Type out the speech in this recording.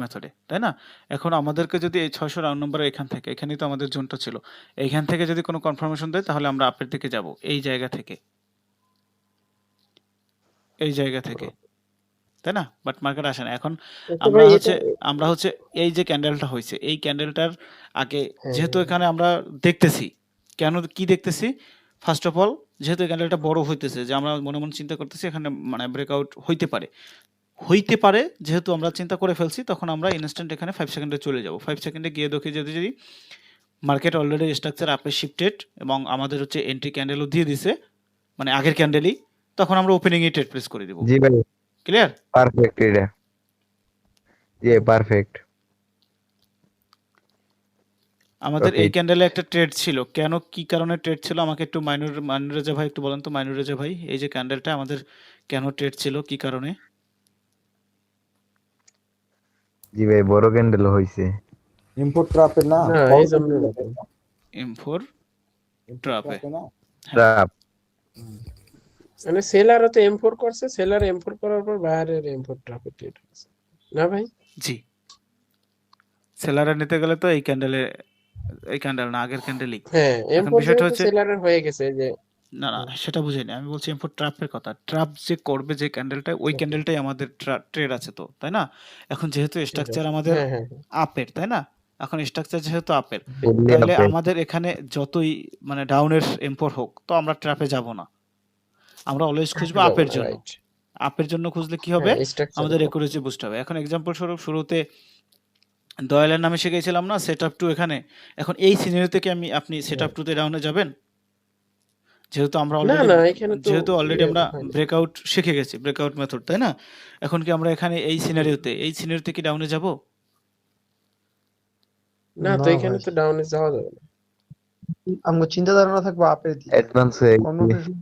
মেথডে, তাই না? এখন আমাদেরকে যদি এই 600 রাউন্ড নাম্বার এখান থেকে, এখানেই তো আমাদের জোনটা ছিল, এইখান থেকে যদি কোনো কনফার্মেশন দেয় তাহলে আমরা আপের দিকে যাব, এই জায়গা থেকে, এই জায়গা থেকে, তাই না? বাট মার্কেট আসে না। এখন তো ভাই এটা আমরা হচ্ছে এই যে ক্যান্ডেলটা হয়েছে, এই ক্যান্ডেলটার আগে হ্যাঁ যেহেতু এখানে আমরা দেখতেছি, কেন কি দেখতেছি? ফার্স্ট অফ অল যেহেতু এই ক্যান্ডেলটা বড় হইতেছে, যে আমরা মনে মনে চিন্তা করতেছি এখানে মানে ব্রেকআউট হইতে পারে, যেহেতু আমরা চিন্তা করে ফেলছি, তখন আমরা ইনস্ট্যান্ট এখানে 5 সেকেন্ডে চলে যাব। 5 সেকেন্ডে গিয়ে দেখি যদি মার্কেট অলরেডি স্ট্রাকচার আপে শিফটেড এবং আমাদের হচ্ছে এন্ট্রি ক্যান্ডেলও দিয়ে দিছে, মানে আগের ক্যান্ডেলই, তখন আমরা ওপেনিং এ ট্রেড প্লেস করে দিব। জি ভাই, ক্লিয়ার? পারফেক্ট এটা। জি পারফেক্ট। আমাদের এই প্রফিট। ক্যান্ডেলে একটা ট্রেড ছিল, কেন কি কারণে ট্রেড ছিল আমাকে একটু মাইনুর রেজা ভাই একটু বলেন তো। মাইনুর রেজা ভাই, এই যে ক্যান্ডেলটা আমাদের কেন ট্রেড ছিল, কি কারণে? জি ভাই, বড় ক্যান্ডেল হইছে। ইম্পোর্ট ট্রাপে না, না বড় এই জন্য candle না এটা, M4 ইম্পোর্ট ট্রাপে। ট্রাপে না। হ্যাঁ, ট্রাপ। মানে সেলারও তো M4 করছে, সেলার M4 করার পর বায়ারের M4 ট্রাফে ট্রেড হচ্ছে না ভাই? জি। সেলারে নিতে গেলে তো এই ক্যান্ডেল না, আগের ক্যান্ডেলই। হ্যাঁ এখন M4 বিষয়টা যেহেতু হচ্ছে, সেলারের হয়ে গেছে যে না না সেটা বুঝাইনি, আমি বলছি M4 ট্রাপের কথা। ট্রাপ যে করবে যে ক্যান্ডেলটা, ওই ক্যান্ডেলটাই আমাদের ট্রেড আছে তো, তাই না? এখন যেহেতু trade স্ট্রাকচার আছে। আমাদের হ্যাঁ হ্যাঁ হ্যাঁ। আপের, তাই না? এখন স্ট্রাকচার যেহেতু আপের, ফুললি তাহলে আপে। আমাদের এখানে যতই মানে ডাউনের M4 হোক, তো আমরা ট্র্যাপে যাব না, আমরা অলওয়েজ খুঁজবো যাবো আপের না, জন্য। রাইট। আপের জন্য খুঁজলে কি হবে? হ্যাঁ স্ট্রাকচার আমাদের একুরেসি বুস্ট হবে। এখন এক্সাম্পল স্বরূপ শুরুতে দয়ালের নামে শিখেছিলাম না সেট আপ টু, এখানে এখন এই সিনারি থেকে আপনি সেট আপ টুতে ডাউনে যাবেন? যেহেতু না না এখানে তো আমরা হয়নি। ব্রেকআউট শিখে গেছি, ব্রেকআউট মেথড, তাই না? এখন কি আমরা এখানে এই সিনারিওতে কি ডাউনে যাব? না তো না এখানে ভাই, তো ডাউনে যাওয়া যাবে না। আমগো চিন্তা ধারণা থাকবো আপের দিকে, অ্যাডভান্স হয়ে অন্য গেছে। কিছু